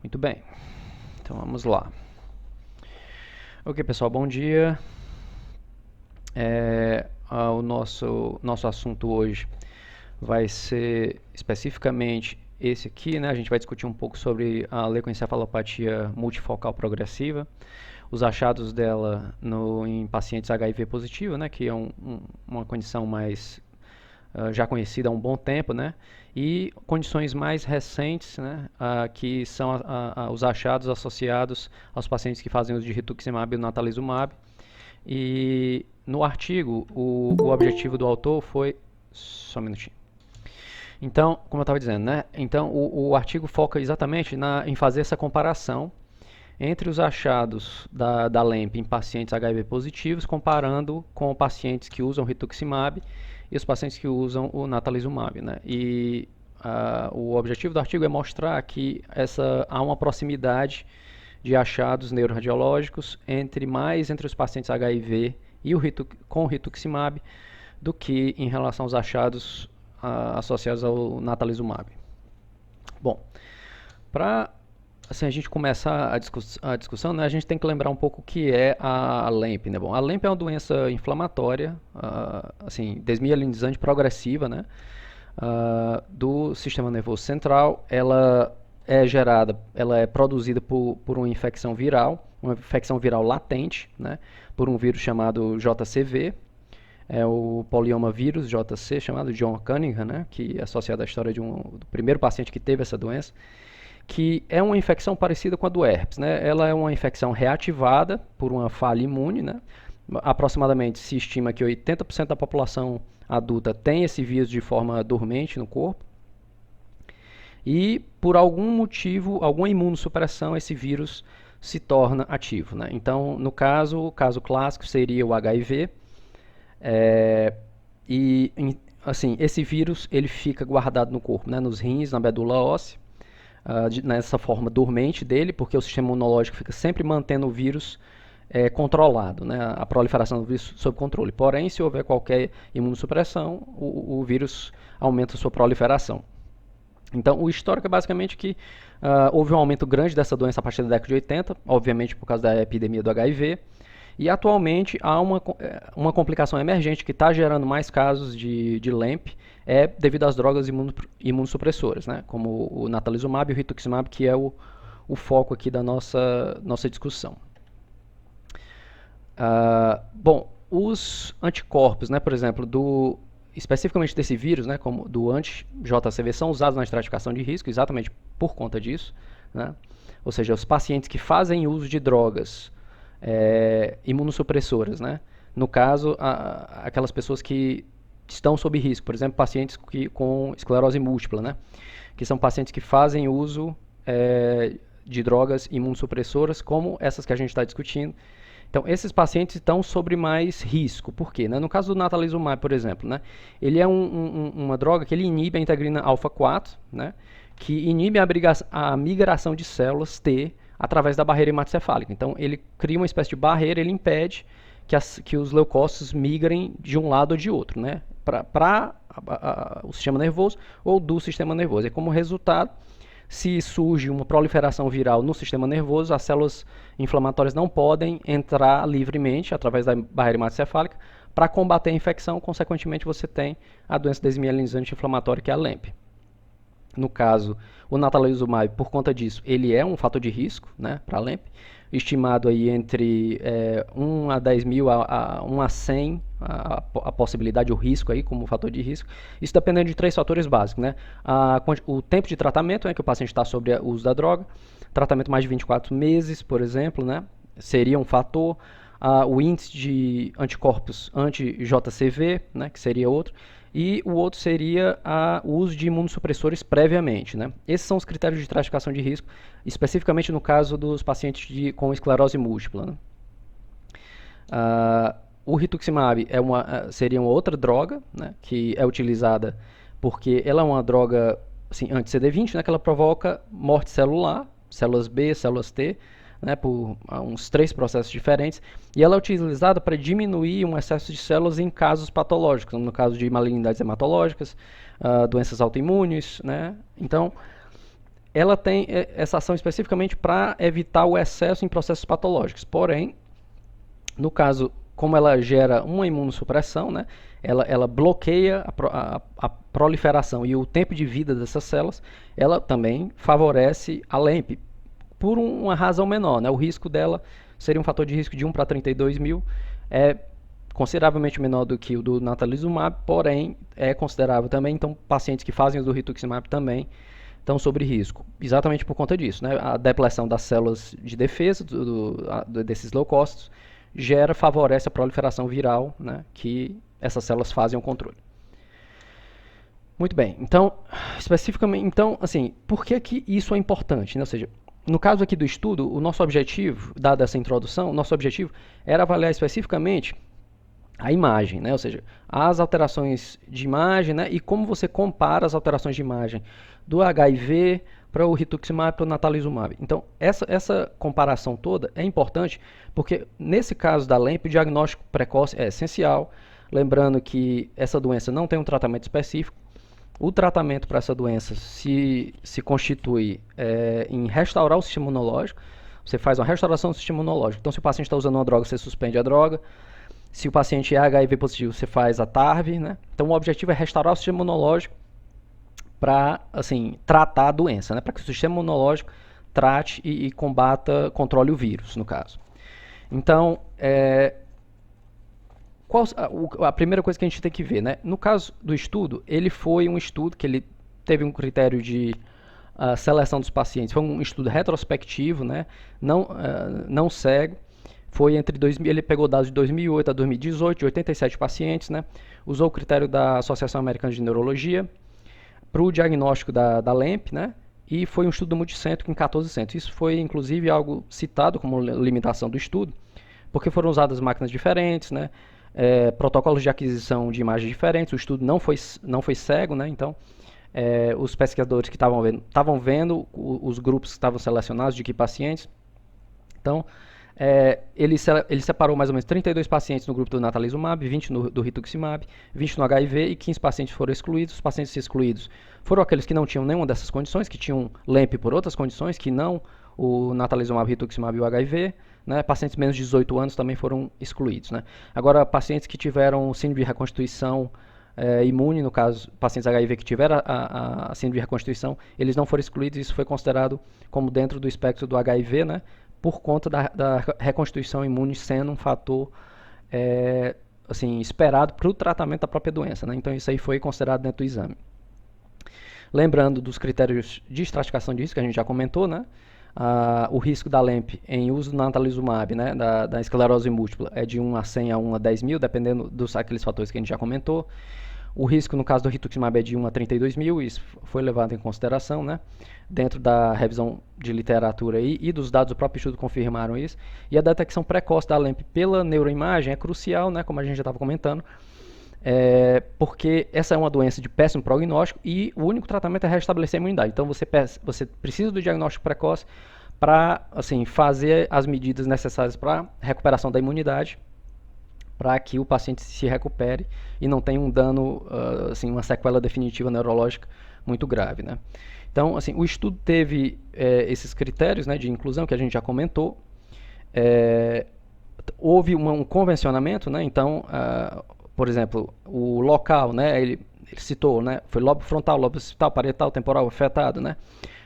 Muito bem, então vamos lá. Ok, pessoal, bom dia. O nosso assunto hoje vai ser especificamente esse aqui, né? A gente vai discutir um pouco sobre a leucoencefalopatia multifocal progressiva, os achados dela em pacientes HIV positivo, né? Que é uma condição mais já conhecida há um bom tempo, né? E condições mais recentes, né? Que são os achados associados aos pacientes que fazem uso de rituximab e natalizumab. E no artigo, o objetivo do autor foi... Só um minutinho. Então, como eu estava dizendo, né? Então, o artigo foca exatamente em fazer essa comparação entre os achados da LEMP em pacientes HIV positivos, comparando com pacientes que usam rituximab e os pacientes que usam o natalizumab, né? E o objetivo do artigo é mostrar que há uma proximidade de achados neuroradiológicos entre os pacientes HIV com o rituximab do que em relação aos achados associados ao natalizumab. Bom, para assim, a gente começar a discussão, né, a gente tem que lembrar um pouco o que é a LEMP. Né? Bom, a LEMP é uma doença inflamatória, assim, desmielinizante progressiva, né, do sistema nervoso central. Ela é produzida por uma infecção viral latente, né, por um vírus chamado JCV, é o polioma vírus JC, chamado John Cunningham, né, que é associado à história do primeiro paciente que teve essa doença, que é uma infecção parecida com a do herpes, né? Ela é uma infecção reativada por uma falha imune, né? Aproximadamente se estima que 80% da população adulta tem esse vírus de forma dormente no corpo. E por algum motivo, alguma imunossupressão, esse vírus se torna ativo, né? Então, no caso, o caso clássico seria o HIV. Assim, esse vírus ele fica guardado no corpo, né? Nos rins, na medula óssea. Nessa forma dormente dele, porque o sistema imunológico fica sempre mantendo o vírus controlado, né, a proliferação do vírus sob controle. Porém, se houver qualquer imunossupressão, o vírus aumenta a sua proliferação. Então, o histórico é basicamente que houve um aumento grande dessa doença a partir da década de 80, obviamente por causa da epidemia do HIV, e atualmente há uma complicação emergente que está gerando mais casos de LEMP, devido às drogas imunossupressoras, né, como o natalizumab e o rituximab, que é o foco aqui da nossa discussão. Bom, os anticorpos, né, por exemplo, especificamente desse vírus, né, como do anti-JCV, são usados na estratificação de risco exatamente por conta disso, né? Ou seja, os pacientes que fazem uso de drogas imunossupressoras, né? No caso, aquelas pessoas que estão sob risco, por exemplo, pacientes com esclerose múltipla, né? Que são pacientes que fazem uso de drogas imunossupressoras, como essas que a gente está discutindo. Então, esses pacientes estão sob mais risco. Por quê? Né? No caso do natalizumab, por exemplo, né? Ele é uma droga que ele inibe a integrina alfa-4, né? Que inibe a migração de células T através da barreira hematocefálica. Então, ele cria uma espécie de barreira, ele impede que os leucócitos migrem de um lado ou de outro, né? Para o sistema nervoso ou do sistema nervoso. E como resultado, se surge uma proliferação viral no sistema nervoso, as células inflamatórias não podem entrar livremente através da barreira hematocefálica para combater a infecção. Consequentemente, você tem a doença desmielinizante inflamatória, que é a LEMP. No caso, o natalizumab, por conta disso, ele é um fator de risco, né, para a LEMP, estimado aí entre 1 a 10 mil a 1 a 100 a possibilidade, o risco aí como fator de risco. Isso dependendo de 3 fatores básicos, né? O tempo de tratamento, que o paciente está sobre o uso da droga, tratamento mais de 24 meses, por exemplo, né, seria um fator. O índice de anticorpos anti-JCV, né, que seria outro. E o outro seria o uso de imunossupressores previamente, né? Esses são os critérios de estratificação de risco, especificamente no caso dos pacientes com esclerose múltipla, né? O rituximab seria uma outra droga, né, que é utilizada porque ela é uma droga assim, anti-CD20, né, que ela provoca morte celular, células B, células T, né, por uns 3 processos diferentes, e ela é utilizada para diminuir um excesso de células em casos patológicos, no caso de malignidades hematológicas, doenças autoimunes, né? Então, ela tem essa ação especificamente para evitar o excesso em processos patológicos. Porém, no caso, como ela gera uma imunossupressão, né, ela bloqueia a proliferação e o tempo de vida dessas células, ela também favorece a LEMP por uma razão menor. Né? O risco dela seria um fator de risco de 1 para 32 mil, é consideravelmente menor do que o do natalizumab, porém é considerável também. Então, pacientes que fazem o do rituximab também estão sobre risco, exatamente por conta disso. Né? A depleção das células de defesa desses leucócitos favorece a proliferação viral, né, que essas células fazem o controle. Muito bem, então, especificamente, então, assim, por que isso é importante? Né? Ou seja, no caso aqui do estudo, o nosso objetivo, dada essa introdução, o nosso objetivo era avaliar especificamente a imagem, né? Ou seja, as alterações de imagem, né? E como você compara as alterações de imagem do HIV para o rituximab, para o natalizumab. Então, essa comparação toda é importante porque, nesse caso da LEMP, o diagnóstico precoce é essencial. Lembrando que essa doença não tem um tratamento específico. O tratamento para essa doença se constitui em restaurar o sistema imunológico. Você faz uma restauração do sistema imunológico. Então, se o paciente está usando uma droga, você suspende a droga. Se o paciente é HIV positivo, você faz a TARV. Né? Então, o objetivo é restaurar o sistema imunológico para, assim, tratar a doença, né? Para que o sistema imunológico trate e combata, controle o vírus, no caso. Então, a primeira coisa que a gente tem que ver, né? No caso do estudo, ele foi um estudo que ele teve um critério de seleção dos pacientes. Foi um estudo retrospectivo, né? Não cego. Foi ele pegou dados de 2008 a 2018, de 87 pacientes, né? Usou o critério da Associação Americana de Neurologia para o diagnóstico da LEMP, né? E foi um estudo multicêntrico em 14 centros. Isso foi, inclusive, algo citado como limitação do estudo, porque foram usadas máquinas diferentes, né? Protocolos de aquisição de imagens diferentes. O estudo não foi cego, né? Então, os pesquisadores que estavam vendo os grupos que estavam selecionados de que pacientes. Então, ele separou mais ou menos 32 pacientes no grupo do natalizumab, 20 do rituximab, 20 no HIV e 15 pacientes foram excluídos. Os pacientes excluídos foram aqueles que não tinham nenhuma dessas condições, que tinham LEMP por outras condições, que não o natalizumab, rituximab e o HIV. Né? Pacientes menos de 18 anos também foram excluídos. Né? Agora, pacientes que tiveram síndrome de reconstituição imune, no caso, pacientes HIV que tiveram a síndrome de reconstituição, eles não foram excluídos. Isso foi considerado como dentro do espectro do HIV, né? Por conta da reconstituição imune sendo um fator assim, esperado para o tratamento da própria doença. Né? Então, isso aí foi considerado dentro do exame. Lembrando dos critérios de estratificação de risco, que a gente já comentou, né? O risco da LEMP em uso do natalizumab, né, da esclerose múltipla, é de 1 a 100 a 1 a 10 mil, dependendo aqueles fatores que a gente já comentou. O risco, no caso do rituximab, é de 1 a 32 mil, isso foi levado em consideração, né? Dentro da revisão de literatura e dos dados do próprio estudo confirmaram isso. E a detecção precoce da LEMP pela neuroimagem é crucial, né? Como a gente já estava comentando, porque essa é uma doença de péssimo prognóstico e o único tratamento é restabelecer a imunidade. Então, você precisa do diagnóstico precoce para, assim, fazer as medidas necessárias para a recuperação da imunidade, para que o paciente se recupere e não tenha um dano, assim, uma sequela definitiva neurológica muito grave, né? Então, assim, o estudo teve esses critérios, né, de inclusão que a gente já comentou. Houve um convencionamento, né? Então, por exemplo, o local, né, ele citou, né, foi lobo frontal, lobo occipital, parietal, temporal afetado, né?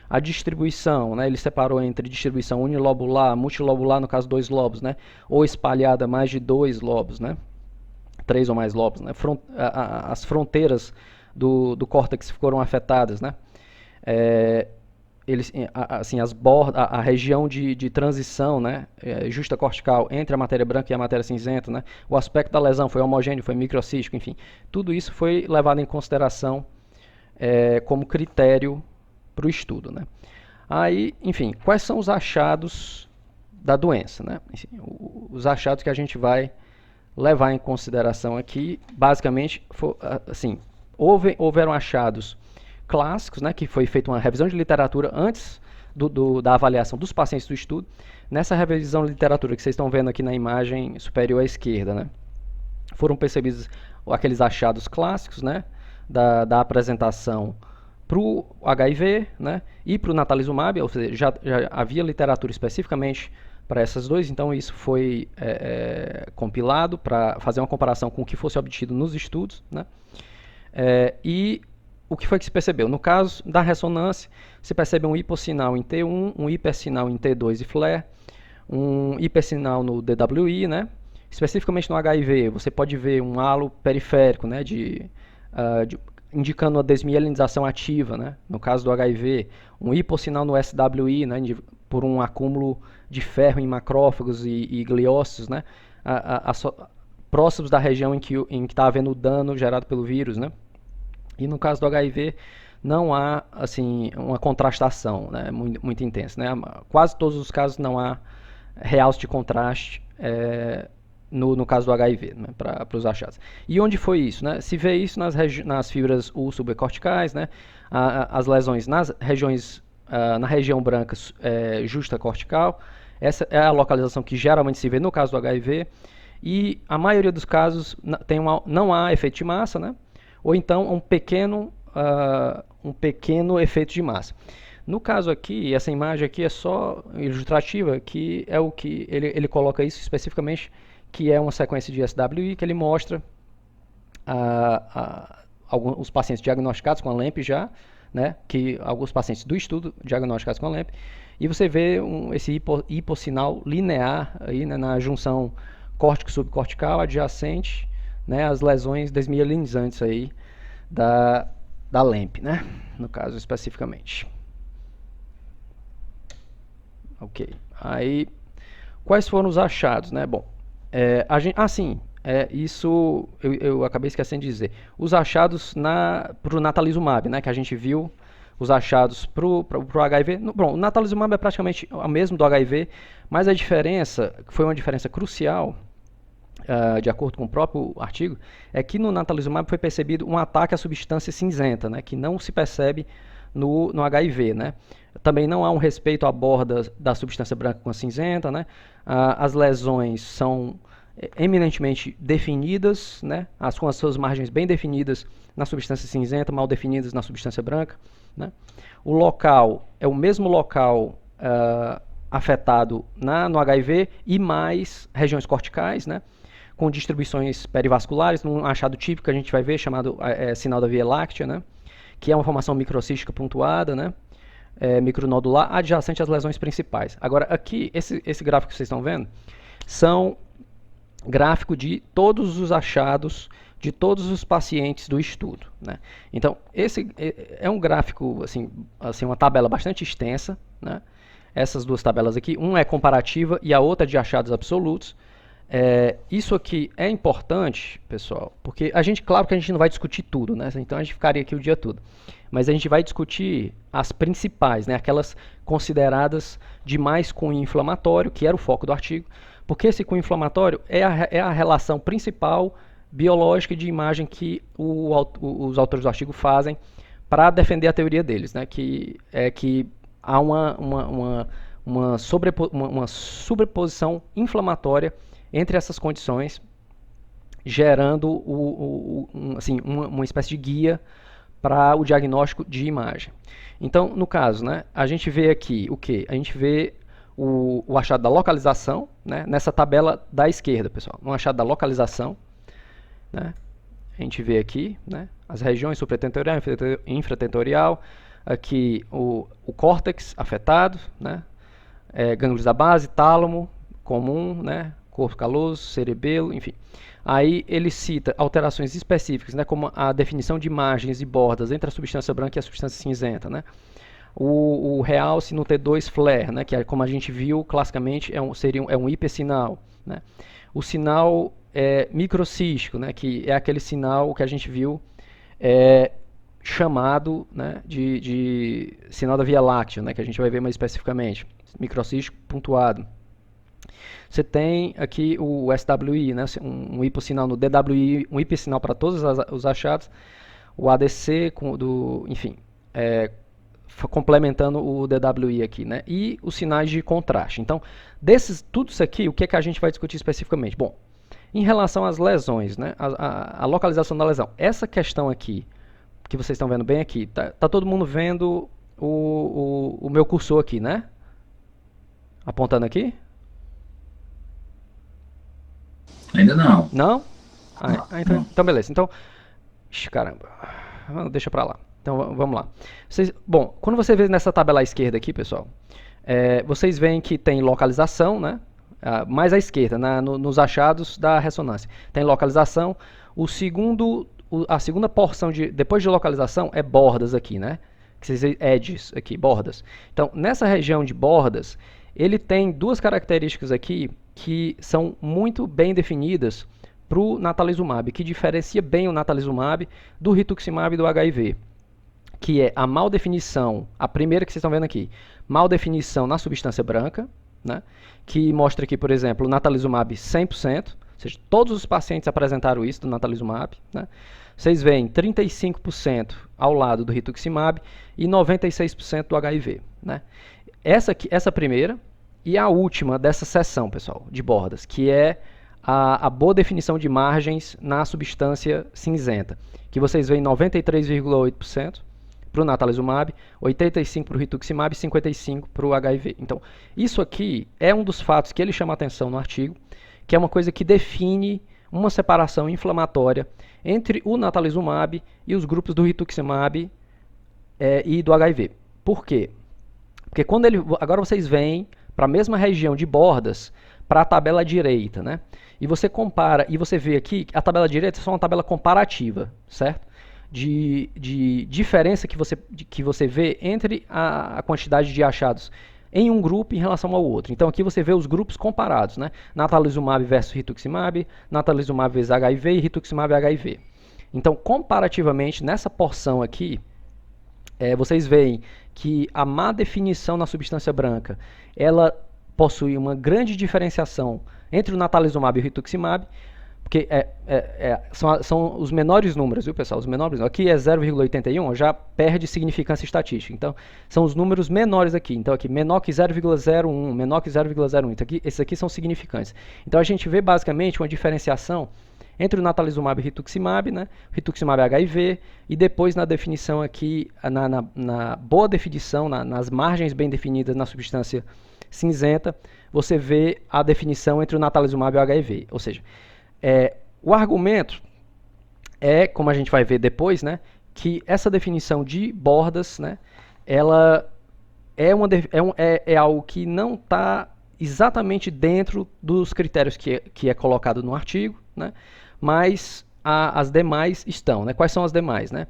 A distribuição, né, ele separou entre distribuição unilobular, multilobular, no caso 2 lobos, né, ou espalhada mais de 2 lobos, né, 3 ou mais lobos, né, as fronteiras do córtex foram afetadas, né, assim, a região de transição, né, justa cortical entre a matéria branca e a matéria cinzenta, né, o aspecto da lesão foi homogêneo, foi microcístico, enfim, tudo isso foi levado em consideração como critério para o estudo, né. Aí, enfim, quais são os achados da doença, né? Os achados que a gente vai levar em consideração aqui, basicamente, assim, houveram achados clássicos, né, que foi feita uma revisão de literatura antes da avaliação dos pacientes do estudo. Nessa revisão de literatura que vocês estão vendo aqui na imagem superior à esquerda, né, foram percebidos aqueles achados clássicos, né, da apresentação para o HIV, né, e para o natalizumab, ou seja, já havia literatura especificamente para essas duas, então isso foi compilado para fazer uma comparação com o que fosse obtido nos estudos, né, e o que foi que se percebeu? No caso da ressonância, se percebe um hipossinal em T1, um hipersinal em T2 e FLAIR, um hipersinal no DWI, né? Especificamente no HIV, você pode ver um halo periférico, né, indicando a desmielinização ativa, né? No caso do HIV, um hipossinal no SWI, né, por um acúmulo de ferro em macrófagos e gliócitos, né, próximos da região em que está havendo dano gerado pelo vírus, né? E no caso do HIV, não há assim, uma contrastação, né, muito intensa, né? Quase todos os casos não há realce de contraste no caso do HIV, né, para os achados. E onde foi isso? Né? Se vê isso nas fibras U subcorticais, né, as lesões nas regiões, na região branca justa cortical. Essa é a localização que geralmente se vê no caso do HIV. E a maioria dos casos não há efeito de massa, né? Ou então um pequeno efeito de massa. No caso aqui, essa imagem aqui é só ilustrativa, que é o que ele coloca isso especificamente, que é uma sequência de SWI, que ele mostra os pacientes diagnosticados com a LEMP já, né, que alguns pacientes do estudo diagnosticados com a LEMP, e você vê esse hipossinal linear aí, né, na junção córtico-subcortical adjacente, né, as lesões desmielinizantes aí da LEMP, né, no caso especificamente. Ok, aí quais foram os achados, né? Bom, isso eu acabei esquecendo de dizer. Os achados para o natalizumab, né? Que a gente viu os achados para o HIV. Bom, o natalizumab é praticamente o mesmo do HIV, mas a diferença, que foi uma diferença crucial, de acordo com o próprio artigo, é que no natalizumab foi percebido um ataque à substância cinzenta, né? Que não se percebe no HIV, né? Também não há um respeito à borda da substância branca com a cinzenta, né? As lesões são eminentemente definidas, né? Com as suas margens bem definidas na substância cinzenta, mal definidas na substância branca, né? O local é o mesmo local afetado no HIV e mais regiões corticais, né? Com distribuições perivasculares, num achado típico que a gente vai ver, chamado sinal da Via Láctea, né? Que é uma formação microcística pontuada, né? Micronodular, adjacente às lesões principais. Agora, aqui, esse gráfico que vocês estão vendo, são gráfico de todos os achados de todos os pacientes do estudo, né? Então, esse é um gráfico, assim, uma tabela bastante extensa, né? Essas duas tabelas aqui, uma é comparativa e a outra de achados absolutos. Isso aqui é importante, pessoal, porque claro que a gente não vai discutir tudo, né? Então a gente ficaria aqui o dia todo. Mas a gente vai discutir as principais, né? Aquelas consideradas de mais cunho inflamatório, que era o foco do artigo, porque esse cunho inflamatório é a relação principal biológica de imagem que os autores do artigo fazem para defender a teoria deles, né? Que há uma sobreposição inflamatória entre essas condições, gerando uma espécie de guia para o diagnóstico de imagem. Então, no caso, né, a gente vê aqui o quê? A gente vê o achado da localização, né, nessa tabela da esquerda, pessoal. Um achado da localização, né, a gente vê aqui, né, as regiões supratentorial, infratentorial, aqui o córtex afetado, né, gânglios da base, tálamo comum, né, corpo caloso, cerebelo, enfim. Aí ele cita alterações específicas, né, como a definição de margens e bordas entre a substância branca e a substância cinzenta, né. O realce no T2 FLAIR, né, que é, como a gente viu classicamente, é um hipersinal, né. O sinal microcístico, né, que é aquele sinal que a gente viu chamado, né, de sinal da Via Láctea, né, que a gente vai ver mais especificamente, microcístico pontuado. Você tem aqui o SWI, né, um hipossinal no DWI, um hipersinal para todos os achados, o ADC, enfim, complementando o DWI aqui, né, e os sinais de contraste. Então, tudo isso aqui, o que é que a gente vai discutir especificamente? Bom, em relação às lesões, né, a localização da lesão, essa questão aqui, que vocês estão vendo bem aqui. Tá todo mundo vendo o meu cursor aqui, né? Apontando aqui? Ainda não. Não? Não. Então beleza. Então, caramba, deixa pra lá. Então vamos lá. Bom, quando você vê nessa tabela à esquerda aqui, pessoal, vocês veem que tem localização, né? Mais à esquerda, nos achados da ressonância. Tem localização. A segunda porção depois de localização é bordas aqui, né? Que vocês veem edges aqui, bordas. Então, nessa região de bordas, ele tem duas características aqui que são muito bem definidas para o natalizumab, que diferencia bem o natalizumab do rituximab e do HIV, que é a mal definição, a primeira que vocês estão vendo aqui, mal definição na substância branca, né, que mostra aqui, por exemplo, o natalizumab 100%, ou seja, todos os pacientes apresentaram isso do natalizumab, né. Vocês veem 35% ao lado do rituximab e 96% do HIV, né. Essa primeira e a última dessa seção, pessoal, de bordas, que é a boa definição de margens na substância cinzenta, que vocês veem 93,8% para o natalizumab, 85% para o rituximab e 55% para o HIV. Então, isso aqui é um dos fatos que ele chama a atenção no artigo, que é uma coisa que define uma separação inflamatória entre o natalizumab e os grupos do rituximab e do HIV. Por quê? Porque agora vocês vêm para a mesma região de bordas, para a tabela direita, né? E você compara, e você vê aqui, a tabela direita é só uma tabela comparativa, certo? De diferença que você vê entre a quantidade de achados em um grupo em relação ao outro. Então aqui você vê os grupos comparados, né? Natalizumab versus rituximab, natalizumab versus HIV e rituximab HIV. Então, comparativamente, nessa porção aqui, vocês veem que a má definição na substância branca, ela possui uma grande diferenciação entre o natalizumab e o rituximab, porque são os menores números, viu, pessoal? Os menores, aqui é 0,81, já perde significância estatística. Então, são os números menores aqui. Então, aqui, menor que 0,01, menor que 0,01. Então, esses aqui são significantes. Então, a gente vê basicamente uma diferenciação entre o natalizumab e o rituximab, né? Rituximab HIV, e depois na definição aqui, na boa definição, nas margens bem definidas na substância cinzenta, você vê a definição entre o natalizumab e o HIV. Ou seja, o argumento como a gente vai ver depois, né, que essa definição de bordas, né, ela é algo que não está exatamente dentro dos critérios que é colocado no artigo, né, mas as demais estão, né? Quais são as demais, né?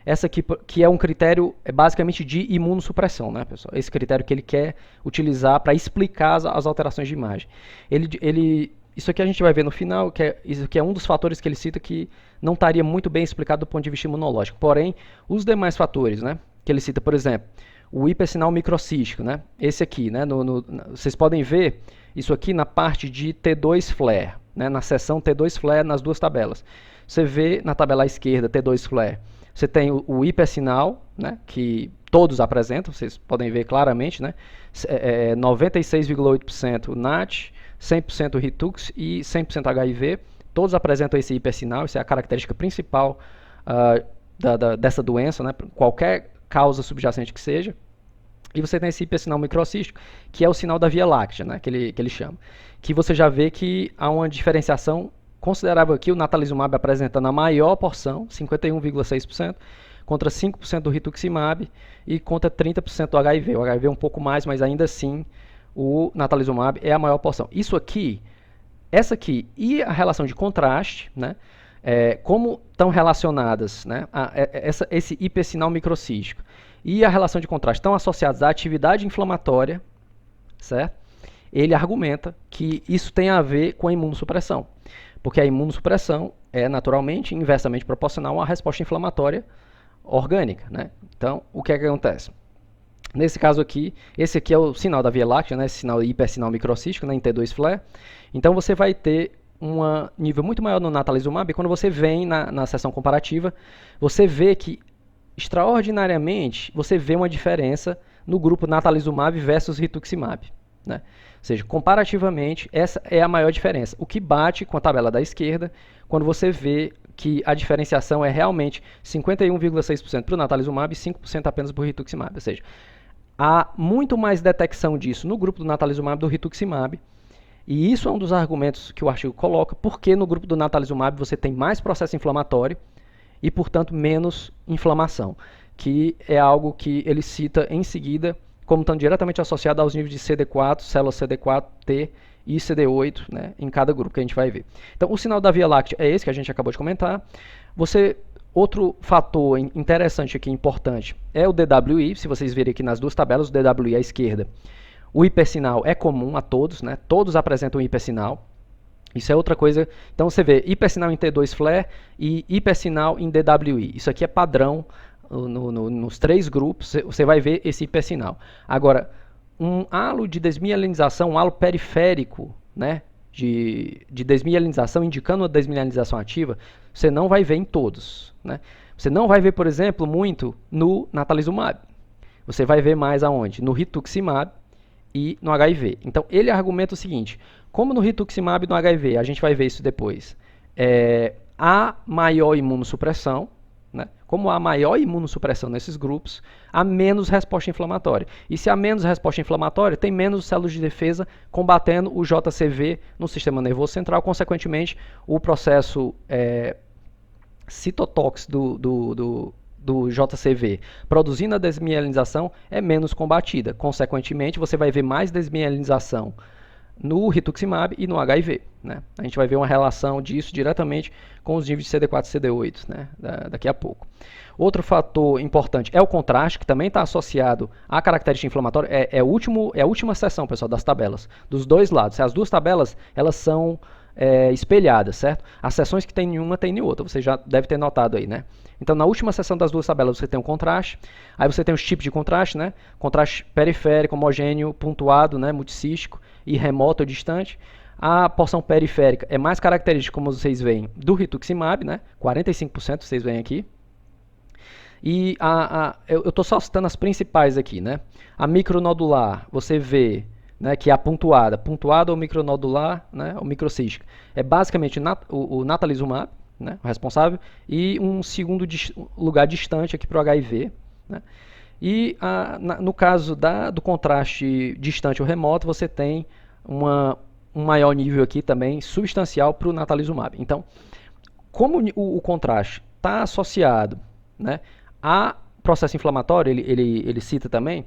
Essa aqui, que é um critério basicamente de imunossupressão, né, pessoal? Esse critério que ele quer utilizar para explicar as alterações de imagem. Isso aqui a gente vai ver no final, isso aqui é um dos fatores que ele cita que não estaria muito bem explicado do ponto de vista imunológico. Porém, os demais fatores, né, que ele cita, por exemplo, o hipersinal microcístico, né, esse aqui, né, vocês podem ver isso aqui na parte de T2 flare, né, na seção T2 flare nas duas tabelas. Você vê na tabela à esquerda T2 flare, você tem o hipersinal, né, que todos apresentam, vocês podem ver claramente, né, 96,8% NAT, 100% Ritux e 100% HIV, todos apresentam esse hipersinal, isso é a característica principal dessa doença, né, qualquer causa subjacente que seja. E você tem esse hipersinal microcístico, que é o sinal da Via Láctea, né, que ele chama. Que você já vê que há uma diferenciação considerável aqui, o natalizumab apresentando a maior porção, 51,6%, contra 5% do rituximab e contra 30% do HIV. O HIV é um pouco mais, mas ainda assim o natalizumab é a maior porção. Essa aqui e a relação de contraste, né, como estão relacionadas, né, esse hipersinal microcístico e a relação de contraste estão associados à atividade inflamatória, certo? Ele argumenta que isso tem a ver com a imunossupressão, porque a imunossupressão é naturalmente inversamente proporcional à resposta inflamatória orgânica, né? Então, o que é que acontece? Nesse caso aqui, esse aqui é o sinal da Via Láctea, né? Esse sinal hipersinal microcístico, né? Em T2 flare. Então, você vai ter um nível muito maior no natalizumab, e quando você vem na seção comparativa, você vê que, extraordinariamente, você vê uma diferença no grupo natalizumab versus rituximab, né? Ou seja, comparativamente, essa é a maior diferença. O que bate com a tabela da esquerda, quando você vê que a diferenciação é realmente 51,6% para o natalizumab e 5% apenas para o rituximab. Ou seja, há muito mais detecção disso no grupo do natalizumab do rituximab. E isso é um dos argumentos que o artigo coloca, porque no grupo do natalizumab você tem mais processo inflamatório e, portanto, menos inflamação, que é algo que ele cita em seguida como estando diretamente associado aos níveis de CD4, células CD4, T e CD8, né, em cada grupo que a gente vai ver. Então, o sinal da Via Láctea é esse que a gente acabou de comentar. Outro fator interessante aqui, importante, é o DWI. Se vocês verem aqui nas duas tabelas, o DWI à esquerda, o hipersinal é comum a todos, né? Todos apresentam hipersinal. Isso é outra coisa. Então você vê hipersinal em T2 flare e hipersinal em DWI. Isso aqui é padrão nos três grupos. Você vai ver esse hipersinal. Agora, um halo de desmielinização, um halo periférico, né, de desmielinização, indicando uma desmielinização ativa, você não vai ver em todos, né? Você não vai ver, por exemplo, muito no natalizumab. Você vai ver mais aonde? No rituximab e no HIV. Então, ele argumenta o seguinte: como no rituximab e no HIV, a gente vai ver isso depois, há maior imunossupressão, né? Como há maior imunossupressão nesses grupos, há menos resposta inflamatória. E se há menos resposta inflamatória, tem menos células de defesa combatendo o JCV no sistema nervoso central, consequentemente, o processo citotóxico do JCV produzindo a desmielinização é menos combatida. Consequentemente, você vai ver mais desmielinização no rituximab e no HIV, né? A gente vai ver uma relação disso diretamente com os níveis de CD4 e CD8, né, daqui a pouco. Outro fator importante é o contraste, que também está associado à característica inflamatória. É a última seção, pessoal, das tabelas, dos dois lados. As duas tabelas, elas são espelhadas, certo? As seções que tem em uma, tem em outra. Você já deve ter notado aí, né? Então, na última seção das duas tabelas, você tem o contraste. Aí você tem os tipos de contraste, né? Contraste periférico, homogêneo, pontuado, né, multicístico e remoto ou distante. A porção periférica é mais característica, como vocês veem, do rituximab, né? 45% vocês veem aqui. E eu estou só citando as principais aqui, né? A micronodular, você vê, né, que é a pontuada ou micronodular, né, ou microcística. É basicamente o natalizumab, né, o responsável, e um segundo lugar distante aqui para o HIV, né? E no caso do contraste distante ou remoto, você tem um maior nível aqui também substancial para o natalizumab. Então, como o contraste está associado, né, a processo inflamatório, ele cita também,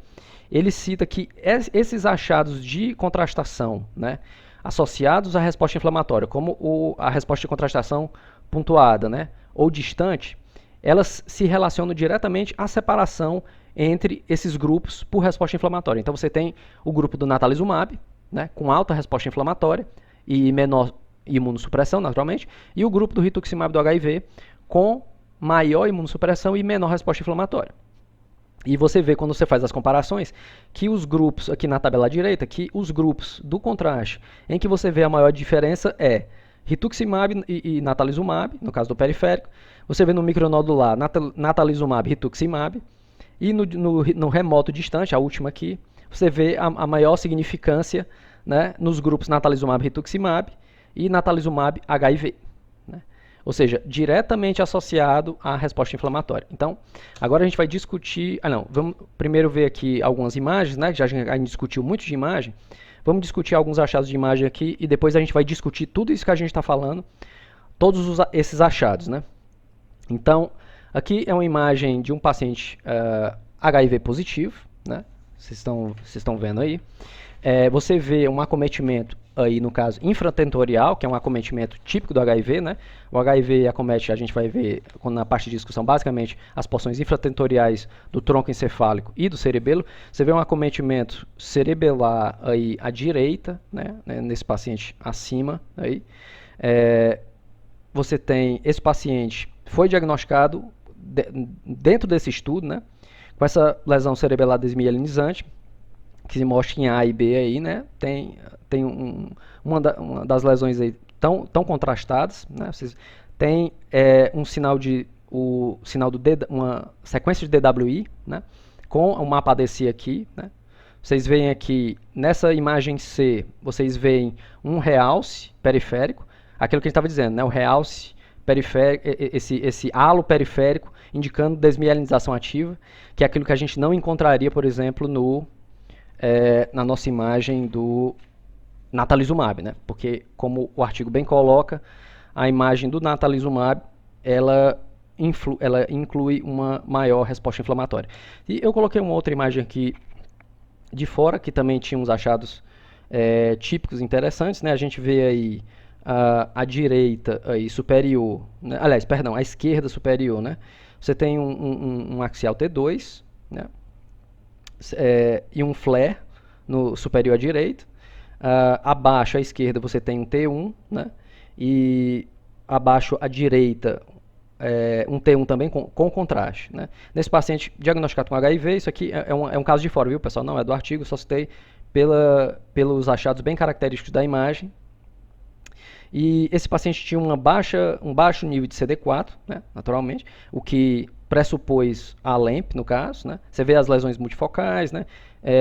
ele cita que esses achados de contrastação, né, associados à resposta inflamatória, como a resposta de contrastação pontuada, né, ou distante, elas se relacionam diretamente à separação entre esses grupos por resposta inflamatória. Então você tem o grupo do natalizumab, né, com alta resposta inflamatória e menor imunossupressão, naturalmente, e o grupo do rituximab do HIV com maior imunossupressão e menor resposta inflamatória. E você vê, quando você faz as comparações, que os grupos, aqui na tabela à direita, que os grupos do contraste, em que você vê a maior diferença é rituximab e natalizumab, no caso do periférico. Você vê no micronodular natalizumab e rituximab. E no remoto distante, a última aqui, você vê a maior significância, né, nos grupos natalizumab e rituximab e natalizumab HIV. Ou seja, diretamente associado à resposta inflamatória. Então, agora a gente vai discutir... vamos primeiro ver aqui algumas imagens, né? Já a gente discutiu muito de imagem. Vamos discutir alguns achados de imagem aqui e depois a gente vai discutir tudo isso que a gente está falando, todos esses achados, né? Então, aqui é uma imagem de um paciente HIV positivo, né? Vocês estão vendo aí. Você vê um acometimento aí, no caso, infratentorial, que é um acometimento típico do HIV, né? O HIV acomete, a gente vai ver na parte de discussão, basicamente, as porções infratentoriais do tronco encefálico e do cerebelo. Você vê um acometimento cerebelar aí à direita, né? Nesse paciente acima aí. Você tem, esse paciente foi diagnosticado dentro desse estudo, né? Com essa lesão cerebelar desmielinizante, que se mostra em A e B aí, né? Tem uma das lesões aí tão contrastadas, né? Vocês tem um sinal uma sequência de DWI, né? Com o mapa ADC aqui, né? Vocês veem aqui, nessa imagem C, vocês veem um realce periférico, aquilo que a gente estava dizendo, né? O realce periférico, esse halo periférico, indicando desmielinização ativa, que é aquilo que a gente não encontraria, por exemplo, na nossa imagem do natalizumab, né? Porque, como o artigo bem coloca, a imagem do natalizumab, ela inclui uma maior resposta inflamatória. E eu coloquei uma outra imagem aqui de fora, que também tinha uns achados típicos interessantes, né? A gente vê aí a direita aí superior, né? Aliás, perdão, a esquerda superior, né? Você tem um axial T2, né? E um flare no superior à direita. Abaixo à esquerda você tem um T1, né? E abaixo à direita um T1 também com contraste, né? Nesse paciente diagnosticado com HIV, isso aqui é um caso de fora, viu, pessoal? Não é do artigo, só citei pelos achados bem característicos da imagem. E esse paciente tinha um baixo nível de CD4, né, naturalmente, o que pressupôs a LEMP, no caso, né? Você vê as lesões multifocais, né,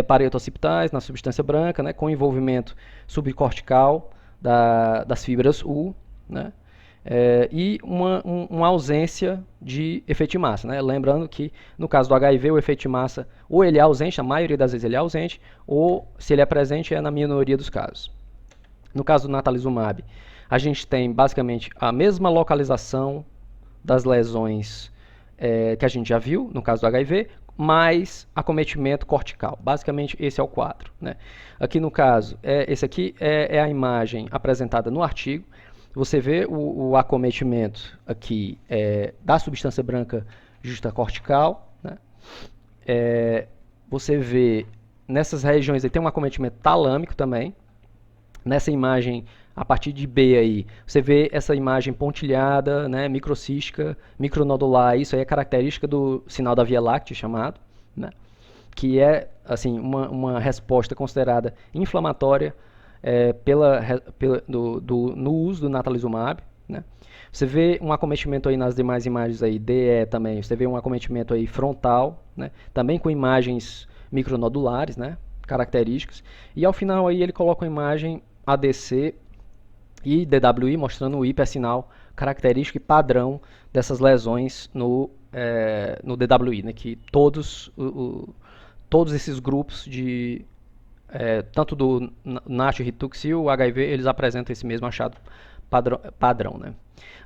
parieto-occipitais na substância branca, né, com envolvimento subcortical das fibras U, né, e uma ausência de efeito de massa, né? Lembrando que no caso do HIV o efeito de massa ou ele é ausente, a maioria das vezes ele é ausente, ou se ele é presente é na minoria dos casos. No caso do natalizumab, a gente tem basicamente a mesma localização das lesões que a gente já viu no caso do HIV, mais acometimento cortical. Basicamente esse é o quadro, né? Aqui no caso, esse aqui é a imagem apresentada no artigo. Você vê o acometimento aqui da substância branca justacortical, né? Você vê nessas regiões aí tem um acometimento talâmico também. Nessa imagem, a partir de B aí, você vê essa imagem pontilhada, né, microcística, micronodular, isso aí é característica do sinal da Via Láctea chamado, né, que é assim, uma resposta considerada inflamatória no uso do natalizumab, né. Você vê um acometimento aí nas demais imagens aí, DE também, você vê um acometimento aí frontal, né, também com imagens micronodulares, né, características, e ao final aí ele coloca uma imagem ADC e DWI, mostrando o hipersinal característico e padrão dessas lesões no DWI, né, que todos esses grupos tanto do NASH, Rituxi e o HIV, eles apresentam esse mesmo achado padrão, né.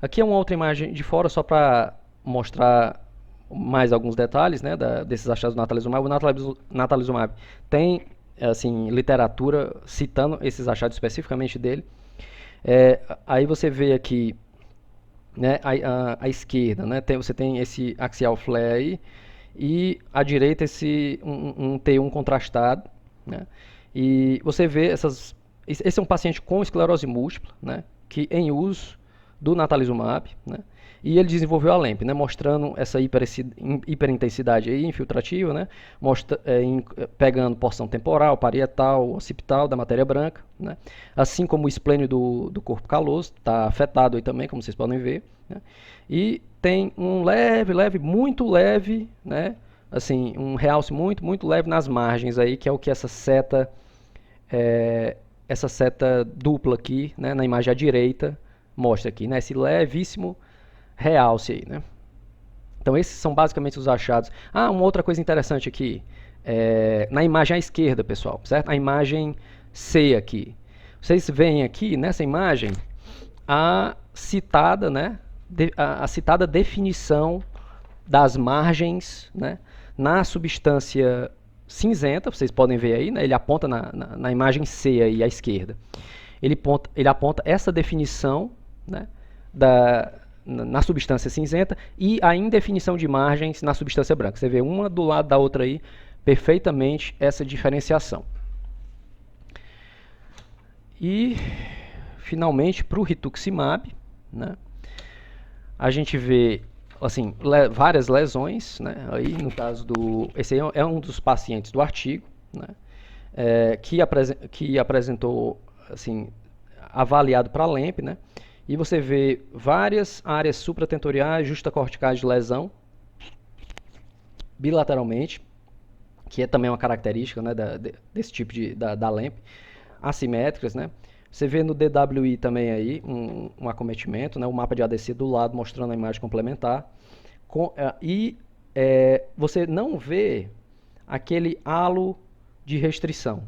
Aqui é uma outra imagem de fora, só para mostrar mais alguns detalhes, né, desses achados do natalizumab. O natalizumab tem assim, literatura citando esses achados especificamente dele. Aí você vê aqui, né, à esquerda, né, você tem esse axial flare aí, e à direita um T1 contrastado, né, e você vê esse é um paciente com esclerose múltipla, né, que em uso do natalizumab, né, e ele desenvolveu a LEMP, né, mostrando essa hiperintensidade aí, infiltrativa, né, pegando porção temporal, parietal, occipital da matéria branca, né, assim como o esplênio do corpo caloso, está afetado aí também, como vocês podem ver, né, e tem um muito leve, né, assim, um realce muito leve nas margens aí, que é o que essa seta dupla aqui, né, na imagem à direita mostra aqui, né, esse levíssimo realce aí, né? Então esses são basicamente os achados. Uma outra coisa interessante aqui, na imagem à esquerda, pessoal, certo? A imagem C aqui. Vocês veem aqui nessa imagem a citada, né, a citada definição das margens, né, na substância cinzenta. Vocês podem ver aí, né, ele aponta na imagem C aí à esquerda. Ele aponta essa definição, né, na substância cinzenta e a indefinição de margens na substância branca. Você vê uma do lado da outra aí, perfeitamente essa diferenciação. E, finalmente, para o rituximab, né, a gente vê assim, várias lesões, né, aí no caso esse aí é um dos pacientes do artigo, né, que apresentou, assim, avaliado para LEMP, né, e você vê várias áreas supratentoriais, justacorticais de lesão, bilateralmente, que é também uma característica, né, desse tipo da LAMP, assimétricas, né? Você vê no DWI também aí um acometimento, né, o mapa de ADC do lado mostrando a imagem complementar. Você não vê aquele halo de restrição,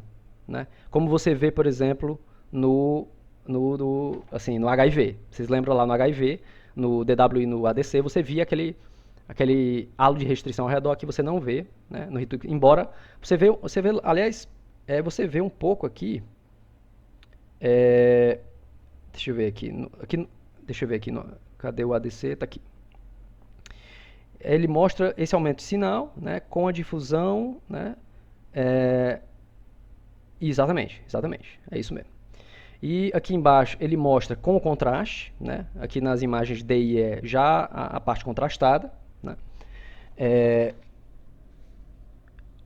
né? Como você vê, por exemplo, no HIV. Vocês lembram lá no HIV, no DWI e no ADC, você via aquele halo de restrição ao redor que você não vê, né, no Rituximab, embora você vê, aliás, você vê um pouco aqui, deixa eu ver aqui, deixa eu ver aqui, cadê o ADC? Tá aqui. Ele mostra esse aumento de sinal, né, com a difusão, né, exatamente, é isso mesmo. E aqui embaixo ele mostra com o contraste, né, aqui nas imagens D e E já a parte contrastada, né,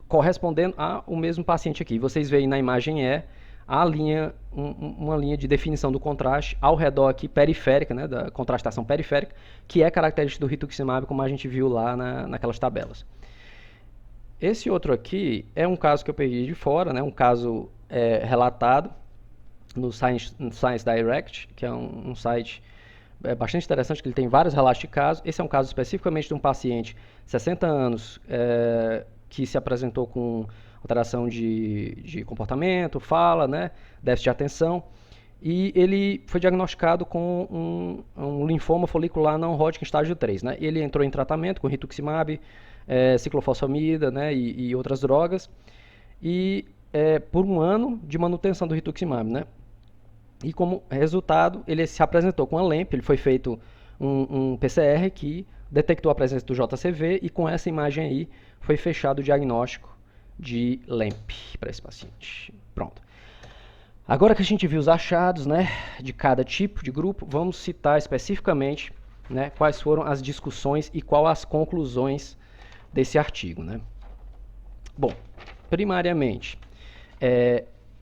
correspondendo ao mesmo paciente aqui. Vocês veem na imagem E a linha, uma linha de definição do contraste ao redor aqui periférica, né, da contrastação periférica, que é característica do Rituximab, como a gente viu lá naquelas tabelas. Esse outro aqui é um caso que eu peguei de fora, né, um caso relatado no Science Direct, que é um site bastante interessante, que ele tem vários relatos de casos. Esse é um caso especificamente de um paciente, 60 anos, que se apresentou com alteração de comportamento, fala, né, déficit de atenção, e ele foi diagnosticado com um linfoma folicular não Hodgkin estágio 3. Né? Ele entrou em tratamento com rituximab, ciclofosfamida, né, e outras drogas, e por um ano de manutenção do rituximab, né? E como resultado, ele se apresentou com a LAMP, ele foi feito um PCR que detectou a presença do JCV, e com essa imagem aí foi fechado o diagnóstico de LAMP para esse paciente. Pronto. Agora que a gente viu os achados, né, de cada tipo de grupo, vamos citar especificamente, né, quais foram as discussões e quais as conclusões desse artigo, né? Bom, primariamente,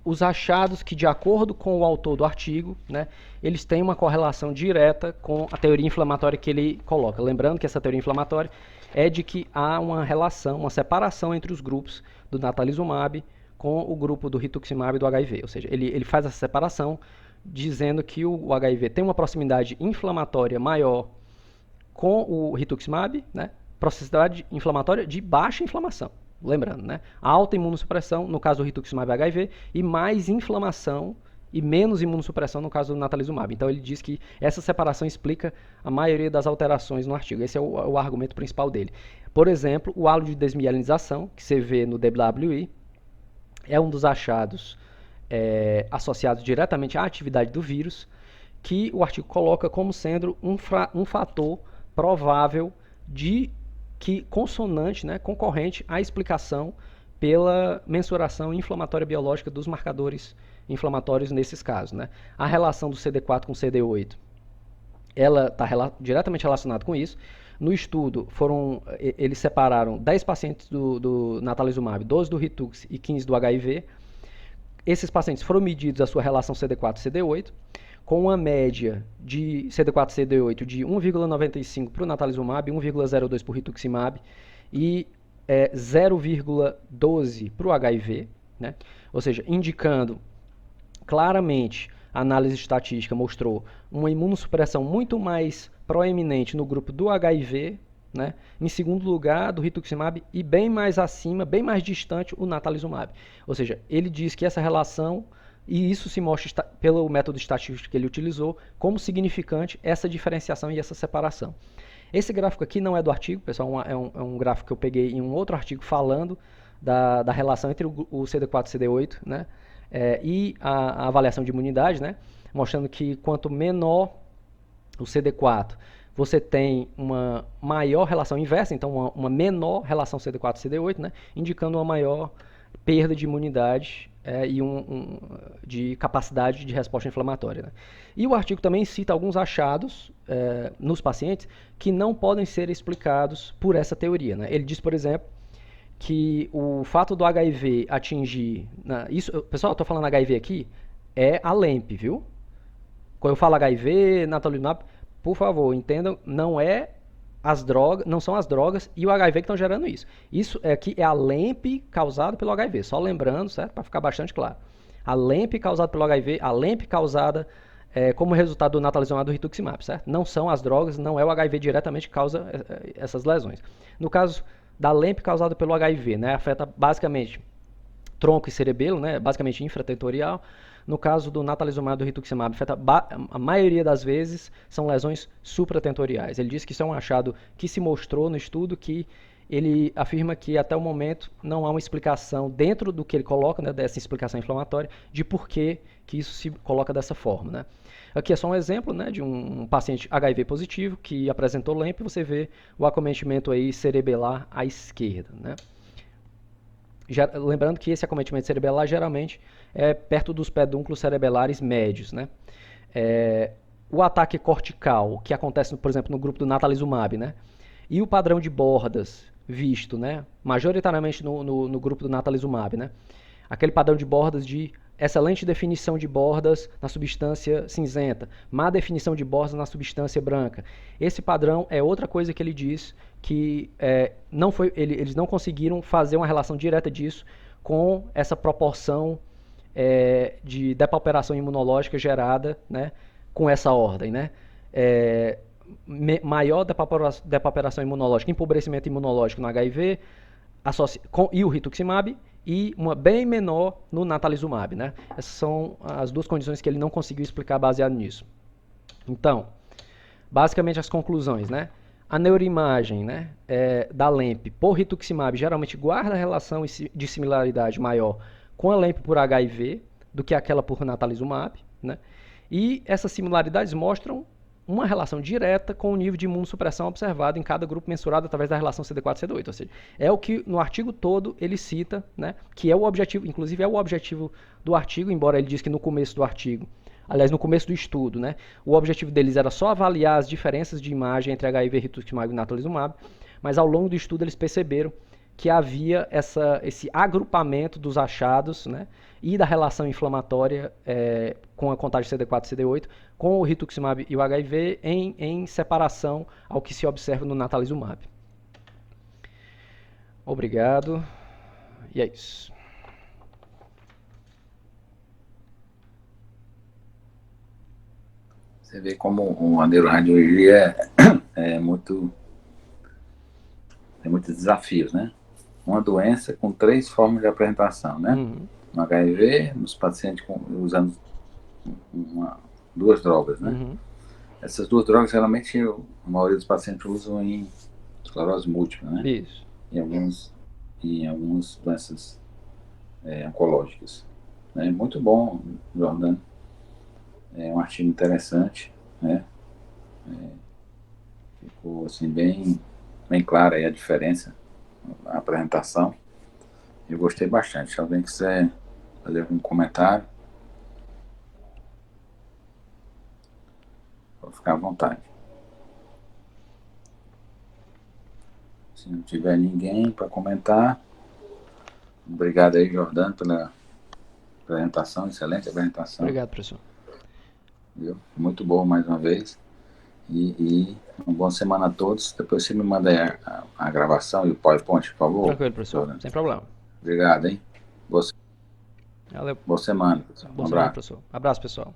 os achados que, de acordo com o autor do artigo, né, eles têm uma correlação direta com a teoria inflamatória que ele coloca. Lembrando que essa teoria inflamatória é de que há uma relação, uma separação entre os grupos do natalizumab com o grupo do rituximab e do HIV. Ou seja, ele faz essa separação dizendo que o HIV tem uma proximidade inflamatória maior com o rituximab, né, proximidade inflamatória de baixa inflamação. Lembrando, né? Alta imunossupressão no caso do rituximab HIV e mais inflamação e menos imunossupressão no caso do natalizumab. Então ele diz que essa separação explica a maioria das alterações no artigo. Esse é o argumento principal dele. Por exemplo, o halo de desmielinização, que você vê no DWI, é um dos achados associados diretamente à atividade do vírus, que o artigo coloca como sendo um fator provável consonante, né, concorrente à explicação pela mensuração inflamatória biológica dos marcadores inflamatórios nesses casos, né? A relação do CD4 com CD8, ela está diretamente relacionada com isso. No estudo, eles separaram 10 pacientes do natalizumab, 12 do Ritux e 15 do HIV. Esses pacientes foram medidos a sua relação CD4-CD8, com uma média de CD4-CD8 de 1,95 para o natalizumab, 1,02 para o rituximab e 0,12 para o HIV, né? Ou seja, indicando claramente, a análise estatística mostrou uma imunossupressão muito mais proeminente no grupo do HIV, né? Em segundo lugar, do rituximab, e bem mais acima, bem mais distante, o natalizumab. Ou seja, ele diz que essa relação, e isso se mostra pelo método estatístico que ele utilizou, como significante essa diferenciação e essa separação. Esse gráfico aqui não é do artigo, pessoal, é um gráfico que eu peguei em um outro artigo falando da relação entre o CD4 e o CD8, né? E a avaliação de imunidade, né? Mostrando que quanto menor o CD4, você tem uma maior relação inversa, então uma menor relação CD4-CD8, né? Indicando uma maior perda de imunidade e de capacidade de resposta inflamatória, né? E o artigo também cita alguns achados nos pacientes que não podem ser explicados por essa teoria, né? Ele diz, por exemplo, que o fato do HIV atingir... pessoal, eu estou falando HIV aqui, é a LAMP, viu? Quando eu falo HIV, natalizumab, por favor, entendam, não é as drogas, não são as drogas e o HIV que estão gerando isso. Isso aqui é a LEMP causada pelo HIV, só lembrando, certo? Para ficar bastante claro. A LEMP causada pelo HIV, a LEMP causada como resultado do natalizumab do rituximab, certo? Não são as drogas, não é o HIV diretamente que causa essas lesões. No caso da LEMP causada pelo HIV, né, afeta basicamente tronco e cerebelo, né, basicamente infratentorial. No caso do natalizumab do rituximab, a maioria das vezes são lesões supratentoriais. Ele disse que isso é um achado que se mostrou no estudo, que ele afirma que até o momento não há uma explicação dentro do que ele coloca, né, dessa explicação inflamatória, de por que isso se coloca dessa forma, né. Aqui é só um exemplo, né, de um paciente HIV positivo que apresentou LEMP, você vê o acometimento aí cerebelar à esquerda, né. Lembrando que esse acometimento cerebelar geralmente é perto dos pedúnculos cerebelares médios, né. O ataque cortical, que acontece, por exemplo, no grupo do natalizumab, né, e o padrão de bordas visto, né, majoritariamente no grupo do natalizumab, né, aquele padrão de bordas de excelente definição de bordas na substância cinzenta, má definição de bordas na substância branca. Esse padrão é outra coisa que ele diz que eles não conseguiram fazer uma relação direta disso com essa proporção de depauperação imunológica gerada, né, com essa ordem, né? Maior depauperação imunológica, empobrecimento imunológico no HIV e o rituximab, e uma bem menor no natalizumab, né? Essas são as duas condições que ele não conseguiu explicar baseado nisso. Então, basicamente as conclusões, né? A neuroimagem, né, da LEMP por rituximab geralmente guarda relação de similaridade maior com a LEMP por HIV do que aquela por natalizumab, né? E essas similaridades mostram uma relação direta com o nível de imunossupressão observado em cada grupo mensurado através da relação CD4-CD8, ou seja, é o que no artigo todo ele cita, né, que é o objetivo, inclusive é o objetivo do artigo, embora ele diz que no começo do artigo, aliás, no começo do estudo, né, o objetivo deles era só avaliar as diferenças de imagem entre HIV, rituximab e natalizumab, mas ao longo do estudo eles perceberam que havia esse agrupamento dos achados, né, e da relação inflamatória com a contagem CD4 e CD8 com o rituximab e o HIV em separação ao que se observa no natalizumab. Obrigado. E é isso. Você vê como a neuroradiologia tem muitos desafios, né? Uma doença com 3 formas de apresentação, né? No HIV, nos pacientes usando 2 drogas, né? Essas 2 drogas, geralmente, a maioria dos pacientes usam em esclerose múltipla, né? Isso. Em algumas doenças oncológicas. Né? Muito bom, Jordan. É um artigo interessante, né? Ficou assim bem clara aí a diferença, a apresentação. Eu gostei bastante. Se alguém quiser fazer algum comentário, vou ficar à vontade. Se não tiver ninguém para comentar, obrigado aí, Jordano, pela apresentação, excelente apresentação. Obrigado, professor. Viu? Muito bom mais uma vez. E uma boa semana a todos. Depois você me manda aí a gravação e o PowerPoint, por favor. Tranquilo, professor. Jordano. Sem problema. Obrigado, hein? Valeu. Boa semana, professor. Boa semana, professor. Abraço, pessoal.